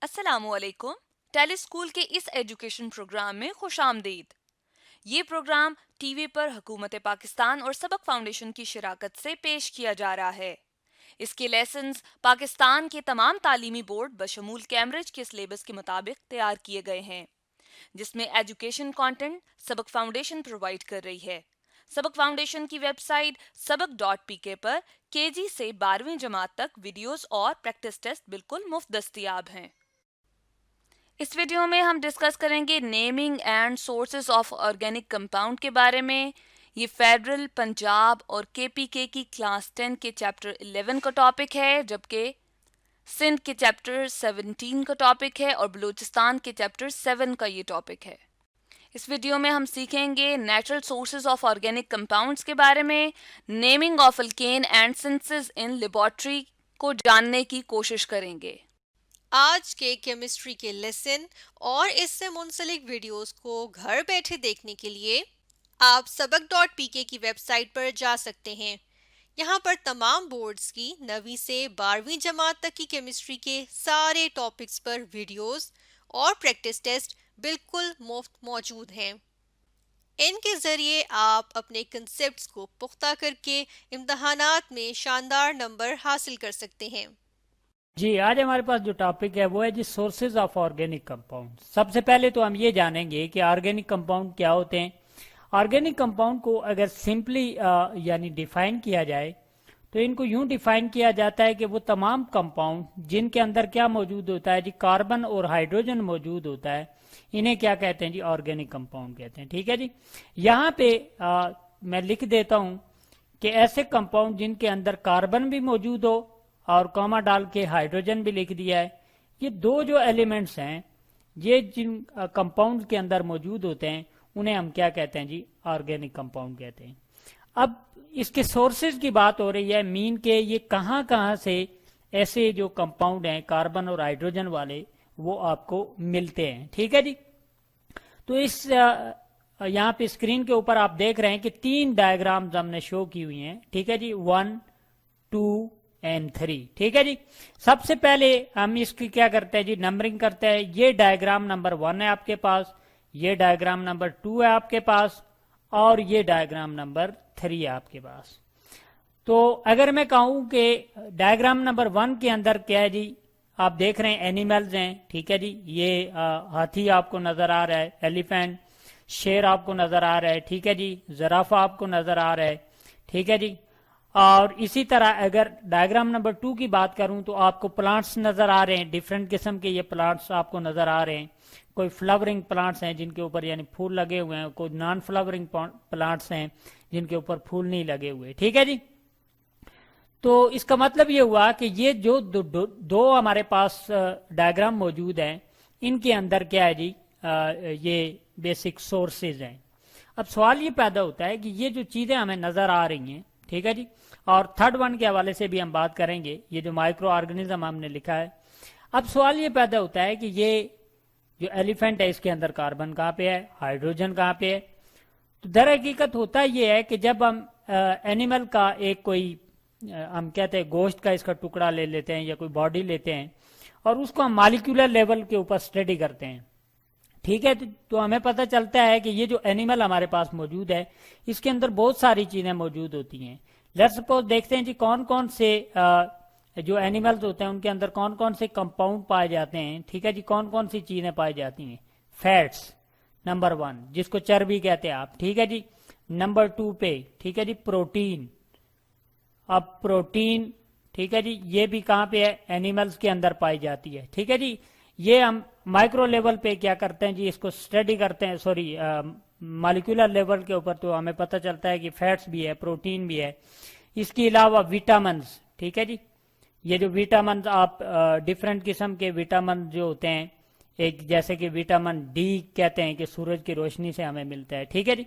अस्सलामुअलैकुम। Tele school के इस एजुकेशन प्रोग्राम में खुशामदीद। ये प्रोग्राम टीवी पर हुकूमत पाकिस्तान और सबक फाउंडेशन की शराकत से पेश किया जा रहा है। इसके लेसन्स पाकिस्तान के तमाम तालीमी बोर्ड बशमूल कैम्ब्रिज के सिलेबस के मुताबिक तैयार किए गए हैं, जिसमें एजुकेशन कंटेंट सबक फाउंडेशन प्रोवाइड कर रही है। सबक फाउंडेशन की वेबसाइट सबक.pk पर केजी से 12वीं जमात तक वीडियोस और प्रैक्टिस टेस्ट बिल्कुल मुफ्त दस्तयाब हैं। इस वीडियो में हम डिस्कस करेंगे naming and sources of organic compound के बारे में। ये फेडरल, पंजाब और केपीके की क्लास 10 के चैप्टर 11 का टॉपिक है, जबकि सिंध के चैप्टर 17 का टॉपिक है और बलूचिस्तान के चैप्टर 7 का ये टॉपिक है। इस वीडियो में हम सीखेंगे natural sources of organic compounds के बारे में, naming of alkane and synthesis in laboratory को जानने की कोशिश करेंगे। आज के केमिस्ट्री के लेसन और इससे मुंसलिक वीडियोस को घर बैठे देखने के लिए आप सबक.pk की वेबसाइट पर जा सकते हैं। यहाँ पर तमाम बोर्ड्स की 9वीं से 12वीं जमात तक की केमिस्ट्री के सारे टॉपिक्स पर वीडियोस और प्रैक्टिस टेस्ट बिल्कुल मुफ्त मौजूद हैं। इनके ज़रिए आप अपने कंसेप्ट्स को पुख्ता करके इम्तहानात में शानदार नंबर हासिल कर सकते हैं। जी, आज हमारे पास जो टॉपिक है वो है जी सोर्सेज ऑफ ऑर्गेनिक कंपाउंड। सबसे पहले तो हम ये जानेंगे कि ऑर्गेनिक कंपाउंड क्या होते हैं। ऑर्गेनिक कंपाउंड को अगर सिंपली यानी डिफाइन किया जाए तो इनको यूं डिफाइन किया जाता है कि वो तमाम कंपाउंड जिनके अंदर क्या मौजूद होता है जी, कार्बन और हाइड्रोजन मौजूद होता है, इन्हें क्या कहते हैं जी, ऑर्गेनिक कंपाउंड कहते हैं। ठीक है जी। यहाँ पे मैं लिख देता हूं कि ऐसे कंपाउंड जिनके अंदर कार्बन भी मौजूद हो और कॉमा डाल के हाइड्रोजन भी लिख दिया है। ये दो जो एलिमेंट्स हैं, ये जिन कंपाउंड के अंदर मौजूद होते हैं, उन्हें हम क्या कहते हैं जी, ऑर्गेनिक कंपाउंड कहते हैं। अब इसके सोर्सेज की बात हो रही है, मीन के ये कहाँ कहाँ से ऐसे जो कंपाउंड हैं कार्बन और हाइड्रोजन वाले वो आपको मिलते हैं। ठीक है जी। तो इस यहाँ पे स्क्रीन के ऊपर आप देख रहे हैं कि 3 डायग्राम्स हमने शो की हुई हैं। ठीक है जी, 1, 2 एंड 3। ठीक है जी। सबसे पहले हम इसकी क्या करते हैं जी, नंबरिंग करते हैं। ये डायग्राम नंबर 1 है आपके पास, ये डायग्राम नंबर 2 है आपके पास, और ये डायग्राम नंबर 3 है आपके पास। तो अगर मैं कहूं कि डायग्राम नंबर 1 के अंदर क्या है जी, आप देख रहे हैं एनिमल्स हैं। ठीक है जी। ये हाथी आपको नजर आ रहा है, एलिफेंट, शेर आपको नजर आ रहा है। ठीक है जी। जराफा आपको नजर आ रहा है। ठीक है जी। और इसी तरह अगर डायग्राम नंबर 2 की बात करूं तो आपको प्लांट्स नजर आ रहे हैं, डिफरेंट किस्म के ये प्लांट्स आपको नजर आ रहे हैं। कोई फ्लावरिंग प्लांट्स हैं जिनके ऊपर यानी फूल लगे हुए हैं, कोई नॉन फ्लावरिंग प्लांट्स हैं जिनके ऊपर फूल नहीं लगे हुए। ठीक है जी। तो इसका मतलब ये हुआ कि ये जो दो हमारे पास डायग्राम मौजूद हैं, इनके अंदर क्या है जी, ये बेसिक सोर्सेज हैं। अब सवाल ये पैदा होता है कि ये जो चीजें हमें नजर आ रही हैं, ठीक है जी, और थर्ड वन के हवाले से भी हम बात करेंगे, ये जो माइक्रो ऑर्गेनिज्म हमने लिखा है। अब सवाल ये पैदा होता है कि ये जो एलिफेंट है इसके अंदर कार्बन कहाँ पे है, हाइड्रोजन कहाँ पे है। तो दर हकीकत होता ये है कि जब हम एनिमल का एक कोई हम कहते हैं गोश्त का इसका टुकड़ा ले लेते हैं या कोई बॉडी लेते हैं और उसको हम मालिक्यूलर लेवल के ऊपर स्टडी करते हैं, ठीक है, तो हमें पता चलता है कि ये जो एनिमल हमारे पास मौजूद है इसके अंदर बहुत सारी चीजें मौजूद होती हैं। लेट्स सपोज देखते हैं जी कौन कौन से जो एनिमल्स होते हैं उनके अंदर कौन कौन से कंपाउंड पाए जाते हैं। ठीक है जी। कौन कौन सी चीजें पाई जाती हैं। फैट्स नंबर 1, जिसको चर्बी कहते हैं आप। ठीक है जी। नंबर 2 पे ठीक है जी, प्रोटीन। अब प्रोटीन, ठीक है जी, ये भी कहाँ पे है, एनिमल्स के अंदर पाई जाती है। ठीक है जी। ये हम माइक्रो लेवल पे क्या करते हैं जी, इसको स्टडी करते हैं, सॉरी मॉलिक्यूलर लेवल के ऊपर तो हमें पता चलता है कि फैट्स भी है, प्रोटीन भी है। इसके अलावा विटामिन। ठीक है जी। ये जो विटामिन आप डिफरेंट किस्म के विटामिन जो होते हैं, एक जैसे कि विटामिन डी कहते हैं कि सूरज की रोशनी से हमें मिलता है। ठीक है जी।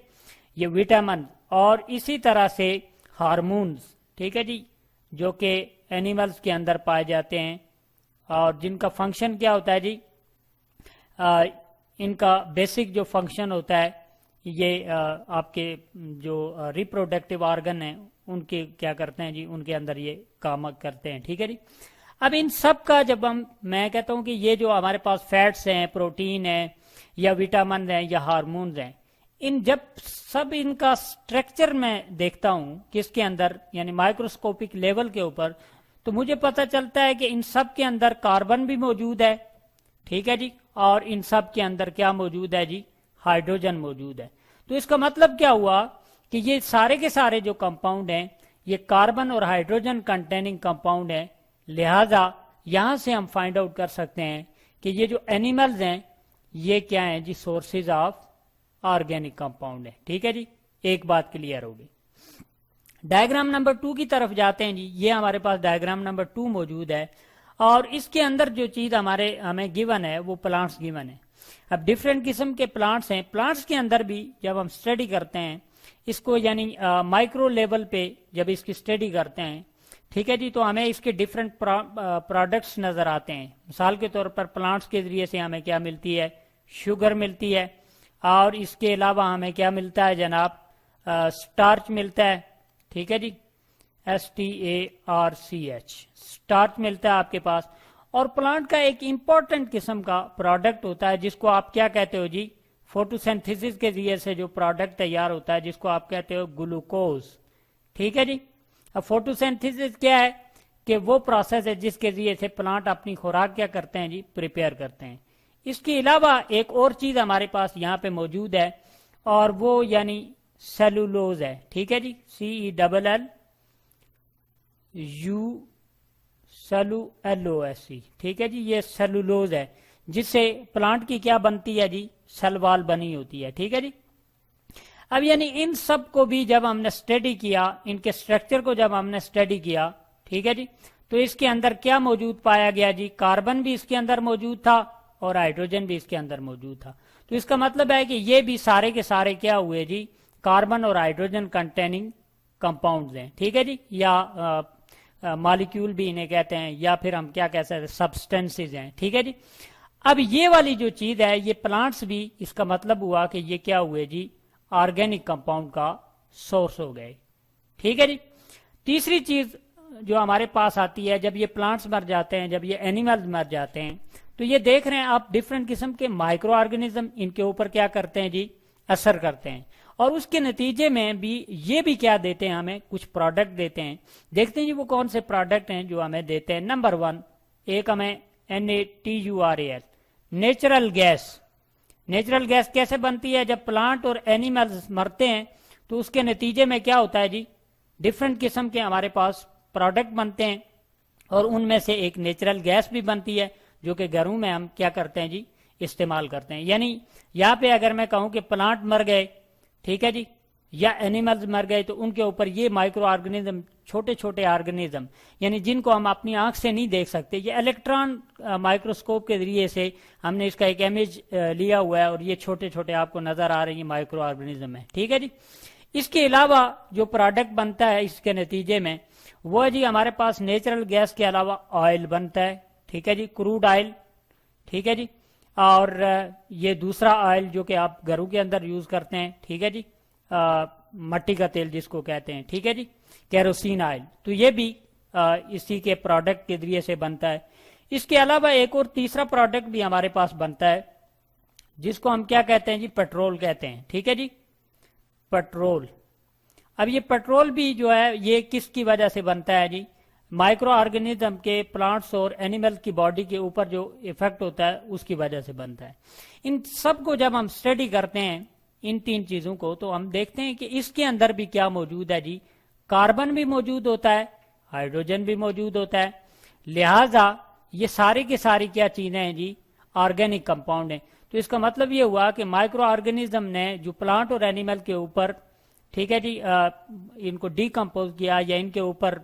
ये विटामिन, और इसी तरह से हार्मोन्स, ठीक है जी, जो कि एनिमल्स के अंदर पाए जाते हैं और जिनका फंक्शन क्या होता है जी, इनका बेसिक जो फंक्शन होता है ये आपके जो रिप्रोडक्टिव ऑर्गन हैं उनके क्या करते हैं जी, उनके अंदर ये काम करते हैं। ठीक है जी। अब इन सब का जब मैं कहता हूं कि ये जो हमारे पास फैट्स हैं, प्रोटीन है या विटामिन हैं या हार्मोन्स हैं, इन जब सब इनका स्ट्रक्चर मैं देखता हूं किसके अंदर, यानी माइक्रोस्कोपिक लेवल के ऊपर, तो मुझे पता चलता है कि इन सब के अंदर कार्बन भी मौजूद है, ठीक है जी, और इन सब के अंदर क्या मौजूद है जी, हाइड्रोजन मौजूद है। तो इसका मतलब क्या हुआ कि ये सारे के सारे जो कंपाउंड हैं ये कार्बन और हाइड्रोजन कंटेनिंग कंपाउंड हैं। लिहाजा यहां से हम फाइंड आउट कर सकते हैं कि ये जो एनिमल्स हैं ये क्या हैं जी, सोर्सेज ऑफ ऑर्गेनिक कंपाउंड है। ठीक है जी, एक बात क्लियर होगी। डायग्राम नंबर 2 की तरफ जाते हैं जी। ये हमारे पास डायग्राम नंबर 2 मौजूद है और इसके अंदर जो चीज हमें गिवन है वो प्लांट्स गिवन है। अब डिफरेंट किस्म के प्लांट्स हैं। प्लांट्स के अंदर भी जब हम स्टडी करते हैं इसको, यानी माइक्रो लेवल पे जब इसकी स्टडी करते हैं, ठीक है जी, तो हमें इसके डिफरेंट प्रोडक्ट्स नजर आते हैं। मिसाल के तौर पर प्लांट्स के जरिए से हमें क्या मिलती है, शुगर मिलती है, और इसके अलावा हमें क्या मिलता है जनाब, स्टार्च मिलता है। ठीक है जी, STARCH, स्टार्च मिलता है आपके पास। और प्लांट का एक इंपॉर्टेंट किस्म का प्रोडक्ट होता है जिसको आप क्या कहते हो जी, फोटोसिंथेसिस के जरिए से जो प्रोडक्ट तैयार होता है जिसको आप कहते हो ग्लूकोज। ठीक है जी। अब फोटोसिंथेसिस क्या है कि वो प्रोसेस है जिसके जरिए से प्लांट अपनी खुराक क्या करते हैं जी, प्रिपेयर करते हैं। इसके अलावा एक और चीज हमारे पास यहाँ पे मौजूद है और वो यानी सेलुलोज है। ठीक है जी, CELLULOSE। ठीक है जी, ये सेलुलोज है जिससे प्लांट की क्या बनती है जी, सेलवाल बनी होती है। ठीक है जी। अब यानी इन सब को भी जब हमने स्टडी किया, इनके स्ट्रक्चर को जब हमने स्टडी किया, ठीक है जी, तो इसके अंदर क्या मौजूद पाया गया जी, कार्बन भी इसके अंदर मौजूद था और हाइड्रोजन भी इसके अंदर मौजूद था। तो इसका मतलब है कि ये भी सारे के सारे क्या हुए जी, कार्बन और हाइड्रोजन कंटेनिंग कंपाउंड्स हैं। ठीक है जी, या मॉलिक्यूल भी इन्हें कहते हैं, या फिर हम क्या कह सकते हैं, सब्सटेंसेज हैं। ठीक है जी। अब ये वाली जो चीज है ये प्लांट्स भी, इसका मतलब हुआ कि ये क्या हुए जी, ऑर्गेनिक कंपाउंड का सोर्स हो गए। ठीक है जी। तीसरी चीज जो हमारे पास आती है, जब ये प्लांट्स मर जाते हैं, जब ये एनिमल्स मर जाते हैं, तो ये देख रहे हैं आप डिफरेंट किस्म के माइक्रो ऑर्गेनिज्म इनके ऊपर क्या करते हैं जी, असर करते हैं। और उसके नतीजे में भी ये भी क्या देते हैं, हमें कुछ प्रोडक्ट देते हैं। देखते हैं जी वो कौन से प्रोडक्ट हैं जो हमें देते हैं। नंबर 1, एक हमें NATURAL, natural gas. Natural gas कैसे बनती है, जब प्लांट और एनिमल्स मरते हैं तो उसके नतीजे में क्या होता है जी, डिफरेंट किस्म के हमारे पास प्रोडक्ट बनते हैं और उनमें से एक नेचुरल गैस भी बनती है जो कि घरों में हम क्या करते हैं जी, इस्तेमाल करते हैं। यानी यहाँ पे अगर मैं कहूं कि प्लांट मर गए, ठीक है जी, या एनिमल्स मर गए, तो उनके ऊपर ये माइक्रो ऑर्गेनिज्म, छोटे छोटे ऑर्गेनिज्म, यानी जिनको हम अपनी आंख से नहीं देख सकते, ये इलेक्ट्रॉन माइक्रोस्कोप के जरिए से हमने इसका एक इमेज लिया हुआ है और ये छोटे छोटे आपको नजर आ रही है माइक्रो ऑर्गेनिज्म है। ठीक है जी। इसके अलावा जो प्रोडक्ट बनता है इसके नतीजे में, वो जी हमारे पास नेचुरल गैस के अलावा ऑयल बनता है। ठीक है जी, क्रूड ऑयल। ठीक है जी। और ये दूसरा ऑयल जो कि आप घरों के अंदर यूज करते हैं, ठीक है जी, मट्टी का तेल जिसको कहते हैं, ठीक है जी, केरोसिन ऑयल, तो ये भी इसी के प्रोडक्ट के जरिए से बनता है। इसके अलावा एक और तीसरा प्रोडक्ट भी हमारे पास बनता है जिसको हम क्या कहते हैं जी, पेट्रोल कहते हैं। ठीक है जी, पेट्रोल। अब ये पेट्रोल भी जो है ये किसकी वजह से बनता है जी, माइक्रो ऑर्गेनिज्म के, प्लांट्स और एनिमल की बॉडी के ऊपर जो इफेक्ट होता है उसकी वजह से बनता है। इन सब को जब हम स्टडी करते हैं, इन तीन चीजों को, तो हम देखते हैं कि इसके अंदर भी क्या मौजूद है जी, कार्बन भी मौजूद होता है, हाइड्रोजन भी मौजूद होता है। लिहाजा ये सारी की सारी क्या चीजें हैं जी, ऑर्गेनिक कंपाउंड है। तो इसका मतलब ये हुआ कि माइक्रो ऑर्गेनिज्म ने जो प्लांट और एनिमल के ऊपर, ठीक है जी, इनको डिकम्पोज किया या इनके ऊपर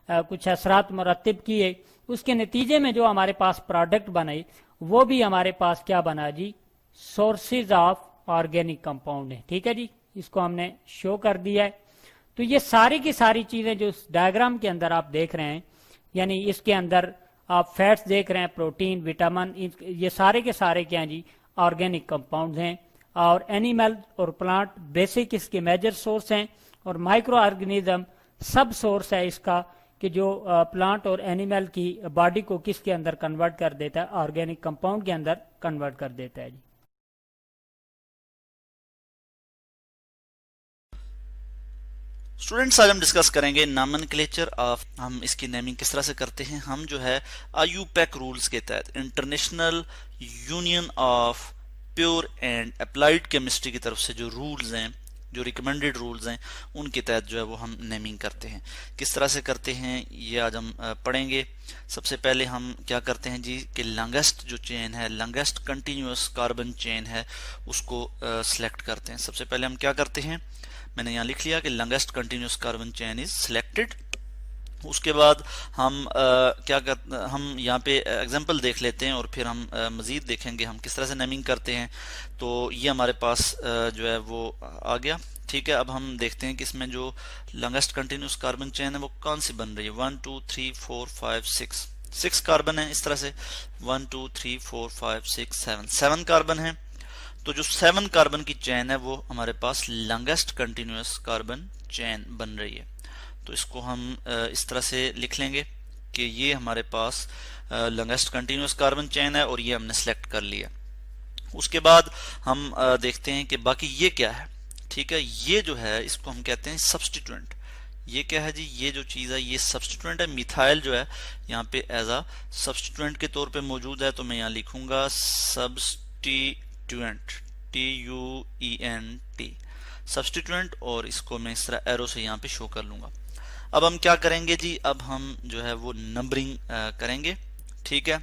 कुछ असरात मुरत्तिब किए, उसके नतीजे में जो हमारे पास प्रोडक्ट बने वो भी हमारे पास क्या बना जी, सोर्सेज ऑफ ऑर्गेनिक कंपाउंड है। ठीक है जी, इसको हमने शो कर दिया है। तो ये सारी की सारी चीजें जो डायग्राम के अंदर आप देख रहे हैं, यानी इसके अंदर आप फैट्स देख रहे हैं, प्रोटीन, विटामिन, ये सारे के सारे क्या हैं जी, ऑर्गेनिक कंपाउंड्स हैं। और एनिमल और प्लांट बेसिक इसके मेजर सोर्स हैं और माइक्रो ऑर्गेनिज्म सब सोर्स है इसका, कि जो प्लांट और एनिमल की बॉडी को किसके अंदर कन्वर्ट कर देता है, ऑर्गेनिक कंपाउंड के अंदर कन्वर्ट कर देता है जी। स्टूडेंट्स, आज हम डिस्कस करेंगे नॉमेनक्लेचर ऑफ, हम इसकी नेमिंग किस तरह से करते हैं। हम जो है आईयूपैक रूल्स के तहत, international union of pure and applied chemistry की तरफ से जो रूल्स हैं, जो रिकमेंडेड रूल्स हैं, उनके तहत जो है वो हम नेमिंग करते हैं। किस तरह से करते हैं ये आज हम पढ़ेंगे। सबसे पहले हम क्या करते हैं जी कि लॉन्गेस्ट जो चेन है, लॉन्गेस्ट कंटिन्यूअस कार्बन चेन है, उसको सिलेक्ट करते हैं। सबसे पहले हम क्या करते हैं, मैंने यहाँ लिख लिया कि longest continuous carbon chain is selected. उसके बाद हम हम यहाँ पे एग्जांपल देख लेते हैं और फिर हम मज़ीद देखेंगे हम किस तरह से नेमिंग करते हैं। तो ये हमारे पास जो है वो आ गया। ठीक है, अब हम देखते हैं कि इसमें जो लॉन्गेस्ट कंटिन्यूअस कार्बन चेन है वो कौन सी बन रही है। 1 2 3 4 5 6 कार्बन है। इस तरह से 1 2 3 4 5 6 7 कार्बन है। तो जो 7 कार्बन की चेन है वो हमारे पास लॉन्गेस्ट कंटिन्यूअस कार्बन चेन बन रही है। तो इसको हम इस तरह से लिख लेंगे कि ये हमारे पास लॉन्गेस्ट कंटिन्यूअस कार्बन चेन है और ये हमने सेलेक्ट कर लिया। उसके बाद हम देखते हैं कि बाकी ये क्या है। ठीक है, ये जो है इसको हम कहते हैं सब्स्टिट्यूएंट। ये क्या है जी, ये जो चीज़ है ये सब्स्टिट्यूएंट है। मिथाइल जो है यहाँ पे एज अ सब्स्टिट्यूएंट के तौर पे मौजूद है। तो मैं यहाँ लिखूंगा सब्स्टिट्यूएंट, TUENT, सब्स्टिट्यूएंट, और इसको मैं इस तरह एरो से यहाँ पे शो कर लूंगा। अब हम क्या करेंगे जी, अब हम जो है वो नंबरिंग करेंगे। ठीक है,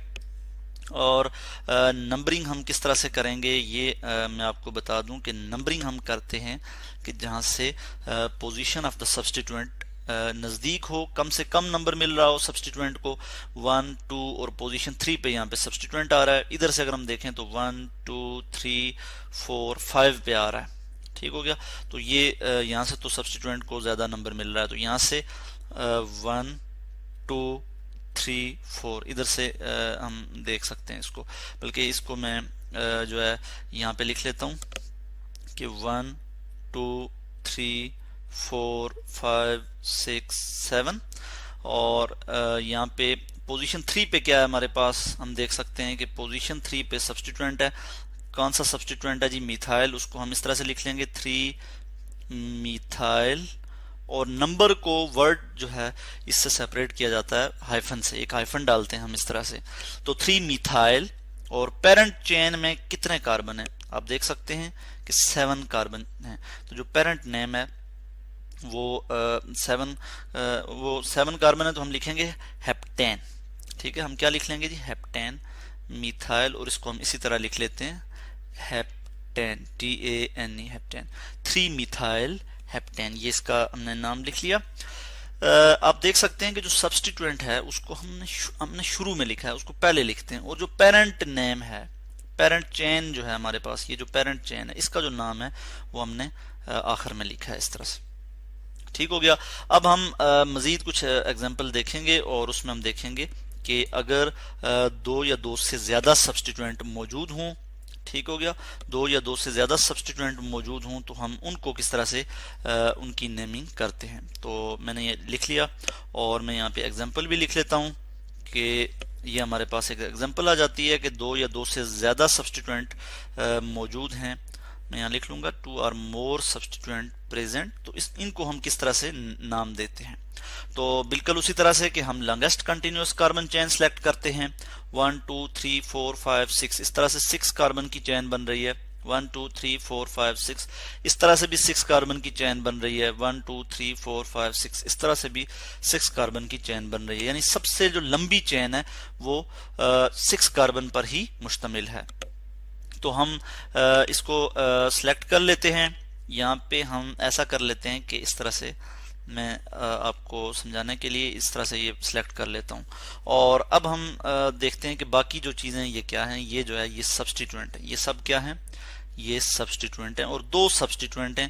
और नंबरिंग हम किस तरह से करेंगे ये मैं आपको बता दूं कि नंबरिंग हम करते हैं कि जहां से पोजीशन ऑफ द सब्स्टिट्यूएंट नज़दीक हो, कम से कम नंबर मिल रहा हो सब्स्टिट्यूएंट को। 1 2 और पोजीशन 3 पे यहाँ पे सब्स्टिट्यूएंट आ रहा है। इधर से अगर हम देखें तो 1 2 3 4 5 पे आ रहा है। ठीक हो गया, तो ये यहाँ से तो सब्स्टिट्यूएंट को ज्यादा नंबर मिल रहा है। तो यहाँ से 1 2 3 4 इधर से हम देख सकते हैं इसको। बल्कि इसको मैं जो है यहाँ पे लिख लेता हूँ कि 1 2 3 4 5 6 7, और यहाँ पे पोजीशन 3 पे क्या है हमारे पास, हम देख सकते हैं कि पोजीशन 3 पे सब्स्टिट्यूएंट है। कौन सा सब्स्टिट्यूएंट है जी, मिथाइल। उसको हम इस तरह से लिख लेंगे 3 मिथाइल, और नंबर को वर्ड जो है इससे सेपरेट किया जाता है हाइफन से, एक हाइफन डालते हैं हम इस तरह से। तो 3 मिथाइल, और पेरेंट चेन में कितने कार्बन है आप देख सकते हैं कि 7 कार्बन है। तो जो पेरेंट नेम है वो 7 कार्बन है, तो हम लिखेंगे हेप्टेन। ठीक है, हम क्या लिख लेंगे जी, हेप्टेन मिथाइल, और इसको हम इसी तरह लिख लेते हैं heptane, TANE, heptane. 3 methyl heptane, ये इसका हमने नाम लिख लिया। आप देख सकते हैं कि जो सब्स्टिट्यूएंट है उसको हमने शुरू में लिखा है, उसको पहले लिखते हैं। और जो पेरेंट नेम है, पेरेंट चेन जो है हमारे पास, ये जो पेरेंट चेन है इसका जो नाम है वो हमने आखिर में लिखा है इस तरह से। ठीक हो गया। अब हम मजीद कुछ एग्जाम्पल देखेंगे और उसमें हम देखेंगे कि अगर 2 या 2 से ज्यादा सब्स्टिट्यूएंट मौजूद हों, ठीक हो गया, 2 या 2 से ज्यादा सब्स्टिट्यूएंट मौजूद हों तो हम उनको किस तरह से उनकी नेमिंग करते हैं। तो मैंने ये लिख लिया, और मैं यहाँ पे एग्जांपल भी लिख लेता हूँ कि ये हमारे पास एक एग्जांपल आ जाती है कि 2 या 2 से ज्यादा सब्स्टिट्यूएंट मौजूद हैं। मैं यहाँ लिख लूंगा 2 or more सब्स्टिट्यूएंट प्रेजेंट। तो इनको हम किस तरह से नाम देते हैं, तो बिल्कुल उसी तरह से कि हम longest continuous carbon chain select करते हैं। 1 2 3 4 5 6, इस तरह से 6 कार्बन की चेन बन रही है। 1 2 3 4 5 6, इस तरह से भी 6 कार्बन की चेन बन रही है। 1 2 3 4 5 6, इस तरह से भी 6 कार्बन की चेन बन रही है। यानी सबसे जो लंबी चेन है वो 6 कार्बन पर ही मुश्तमिल है। तो हम इसको सिलेक्ट कर लेते हैं। यहाँ पे हम ऐसा कर लेते हैं कि इस तरह से, मैं आपको समझाने के लिए इस तरह से ये सिलेक्ट कर लेता हूँ। और अब हम देखते हैं कि बाकी जो चीज़ें ये क्या हैं। ये जो है ये सब्स्टिट्यूएंट है, ये सब क्या है, ये सब्स्टिट्यूएंट है, और 2 सब्स्टिट्यूएंट हैं।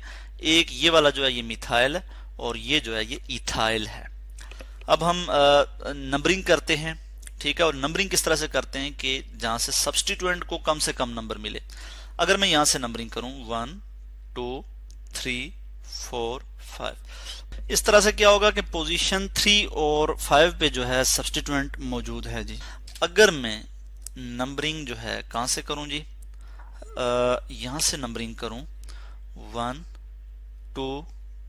एक ये वाला जो है ये मिथाइल है, और ये जो है ये इथाइल है। अब हम नंबरिंग करते हैं, ठीक है। और नंबरिंग किस तरह से करते हैं कि जहां से सब्स्टिट्यूएंट को कम से कम नंबर मिले। अगर मैं यहां से नंबरिंग करूं 1 2 3 4 5। इस तरह से क्या होगा कि पोजीशन 3 और 5 पे जो है सब्स्टिट्यूएंट मौजूद है जी। अगर मैं नंबरिंग जो है कहां से करूं जी, यहां से नंबरिंग करूं 1 2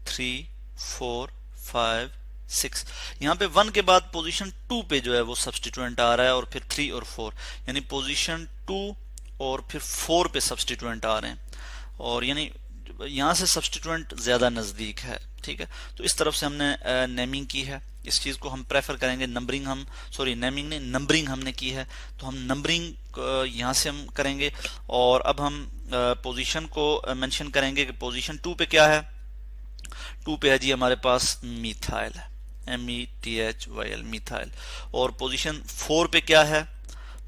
3 4 5 6। यहाँ पे 1 के बाद पोजीशन 2 पे जो है वो सब्स्टिट्यूएंट आ रहा है और फिर 3 और 4, यानी पोजीशन 2 और फिर 4 पे सब्स्टिट्यूएंट आ रहे हैं, और यानी यहाँ से सब्स्टिट्यूएंट ज्यादा नजदीक है। ठीक है, तो इस तरफ से हमने नेमिंग की है। इस चीज को हम प्रेफर करेंगे, नंबरिंग हम नेमिंग नहीं, नंबरिंग हमने की है, तो हम नंबरिंग यहाँ से हम करेंगे। और अब हम पोजीशन को मेंशन करेंगे कि पोजीशन 2 पे क्या है। 2 पे है जी हमारे पास मिथाइल है, METHYL मिथाइल। और पोजीशन 4 पे क्या है,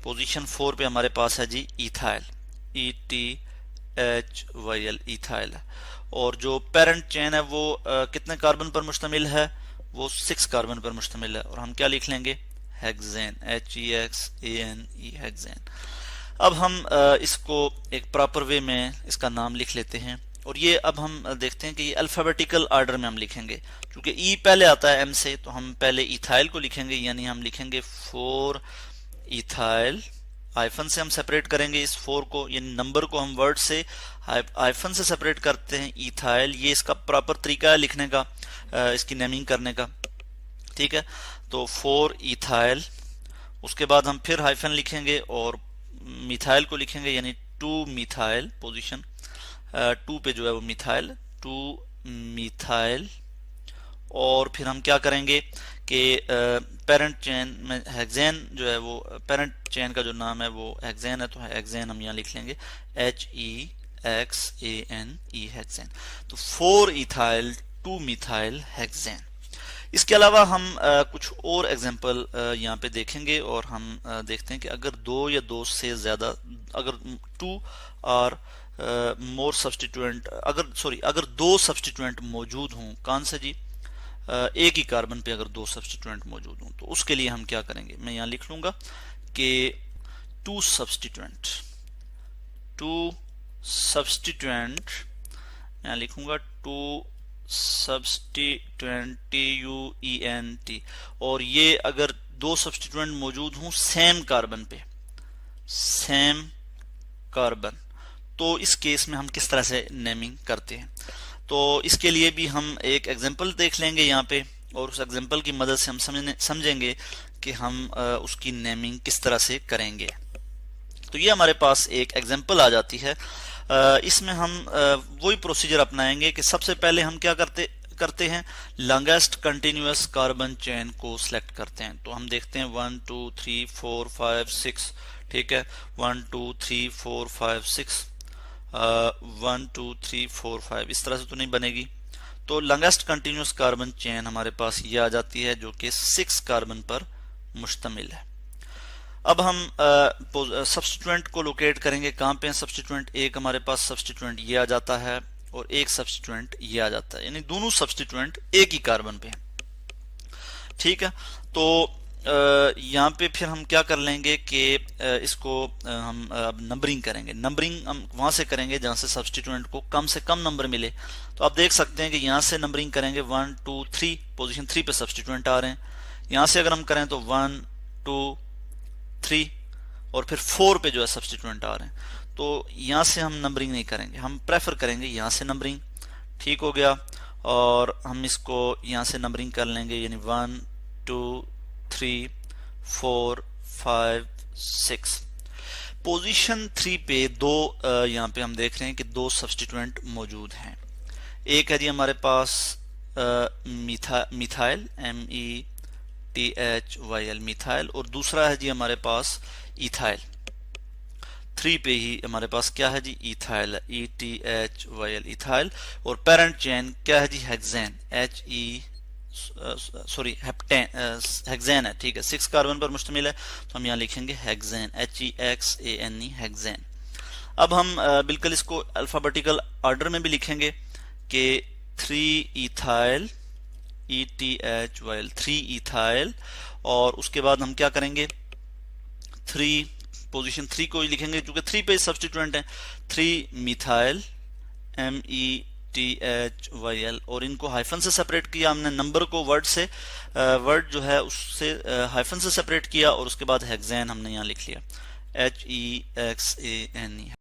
पोजीशन 4 पे हमारे पास है जी इथाइल, ETHYL इथाइल है। और जो पेरेंट चेन है वो कितने कार्बन पर मुश्तमिल है, वो 6 कार्बन पर मुश्तमिल है, और हम क्या लिख लेंगे, हेक्सेन, HEXANE हेक्सेन। अब हम इसको एक प्रॉपर वे में इसका नाम लिख लेते हैं, और ये अब हम देखते हैं कि ये अल्फाबेटिकल ऑर्डर में हम लिखेंगे। क्योंकि ई पहले आता है एम से, तो हम पहले इथाइल को लिखेंगे, यानी हम लिखेंगे 4 इथाइल। हाइफन से हम सेपरेट करेंगे इस 4 को, यानी नंबर को हम वर्ड से हाइफन से सेपरेट करते हैं, इथाइल। ये इसका प्रॉपर तरीका है लिखने का, इसकी नेमिंग करने का। ठीक है, तो 4 इथाइल, उसके बाद हम फिर हाइफन लिखेंगे और मिथाइल को लिखेंगे, यानी 2 मिथाइल। पोजीशन 2 पे जो है वो मिथाइल, 2 मिथाइल। और फिर हम क्या करेंगे कि पेरेंट चेन में हेक्सेन जो है वो, पेरेंट चेन का जो नाम है वो हेक्सेन है, तो हेक्सेन हम यहाँ लिख लेंगे HEXANE हेक्सेन। तो 4 इथाइल 2 मिथाइल हेक्सेन। इसके अलावा हम कुछ और एग्जांपल यहाँ पे देखेंगे, और हम देखते हैं कि अगर 2 या 2 से ज्यादा, अगर 2 और मोर सब्स्टिट्यूएंट, अगर 2 सब्स्टिट्यूएंट मौजूद हों, कौन सा जी, एक ही कार्बन पे अगर 2 सब्स्टिट्यूएंट मौजूद हों, तो उसके लिए हम क्या करेंगे, मैं यहाँ लिख लूंगा कि 2 सब्स्टिट्यूएंट, मैं लिखूंगा 2 सब्स्टिट्यूएंट TUENT। और ये अगर 2 सब्स्टिट्यूएंट मौजूद हों सेम कार्बन पे, सेम कार्बन, तो इस केस में हम किस तरह से नेमिंग करते हैं। तो इसके लिए भी हम एक एग्जांपल देख लेंगे यहाँ पे, और उस एग्जांपल की मदद से हम समझेंगे कि हम उसकी नेमिंग किस तरह से करेंगे। तो ये हमारे पास एक एग्जांपल आ जाती है। इसमें हम वही प्रोसीजर अपनाएंगे कि सबसे पहले हम क्या करते हैं, लॉन्गेस्ट कंटिन्यूअस कार्बन चेन को सिलेक्ट करते हैं। तो हम देखते हैं 1 2 3 4 5 6। ठीक है, 1 2 3 4 5 6, 1 2 3 4 5, इस तरह से तो नहीं बनेगी। तो लॉन्गेस्ट कंटिन्यूअस कार्बन चेन हमारे पास ये आ जाती है, जो कि 6 कार्बन पर मुश्तमिल है। अब हम सब्स्टिट्यूएंट को लोकेट करेंगे, कहाँ पे है सब्स्टिट्यूएंट। एक हमारे पास सब्स्टिट्यूएंट ये आ जाता है, और एक सब्स्टिट्यूएंट ये आ जाता है, यानी दोनों सब्स्टिट्यूएंट एक ही कार्बन पे हैं। ठीक है, तो यहाँ पे फिर हम क्या कर लेंगे कि इसको हम अब नंबरिंग करेंगे। नंबरिंग हम वहां से करेंगे जहां से सब्स्टिट्यूएंट को कम से कम नंबर मिले। तो आप देख सकते हैं कि यहाँ से नंबरिंग करेंगे 1 2 3, पोजीशन 3 पे सब्स्टिट्यूएंट आ रहे हैं। यहाँ से अगर हम करें तो 1 2 3, और फिर 4 पे जो है सब्स्टिट्यूएंट आ रहे हैं। तो यहाँ से हम नंबरिंग नहीं करेंगे, हम प्रेफर करेंगे यहाँ से नंबरिंग। ठीक हो गया, और हम इसको यहाँ से नंबरिंग कर लेंगे, यानी 1 2 3 4 5 6। पोजीशन 3 पे यहाँ पे हम देख रहे हैं कि 2 सब्स्टिट्यूएंट मौजूद हैं। एक है जी हमारे पास मिथाइल, METHYL मिथाइल, और दूसरा है जी हमारे पास इथाइल। 3 पे ही हमारे पास क्या है जी, इथाइल, ETHYL इथाइल। और पेरेंट चेन क्या है जी, हेक्सेन, हेक्सेन है। ठीक है, 6 कार्बन पर मुश्तमिल है, तो हम यहाँ लिखेंगे हेक्सेन, HEXANE हेक्सेन। अब हम बिल्कुल इसको अल्फाबेटिकल ऑर्डर में भी लिखेंगे कि 3 इथाइल, ETHYL 3 इथाइल। और उसके बाद हम क्या करेंगे, 3 पोजीशन 3 को ही लिखेंगे, क्योंकि 3 पे सब्स्टिट्यूएंट है। 3 मिथाइल, THYL, और इनको हाइफन से सेपरेट किया हमने, नंबर को वर्ड से, वर्ड जो है उससे हाइफन से सेपरेट किया, और उसके बाद हेक्सेन हमने यहाँ लिख लिया HEXANE।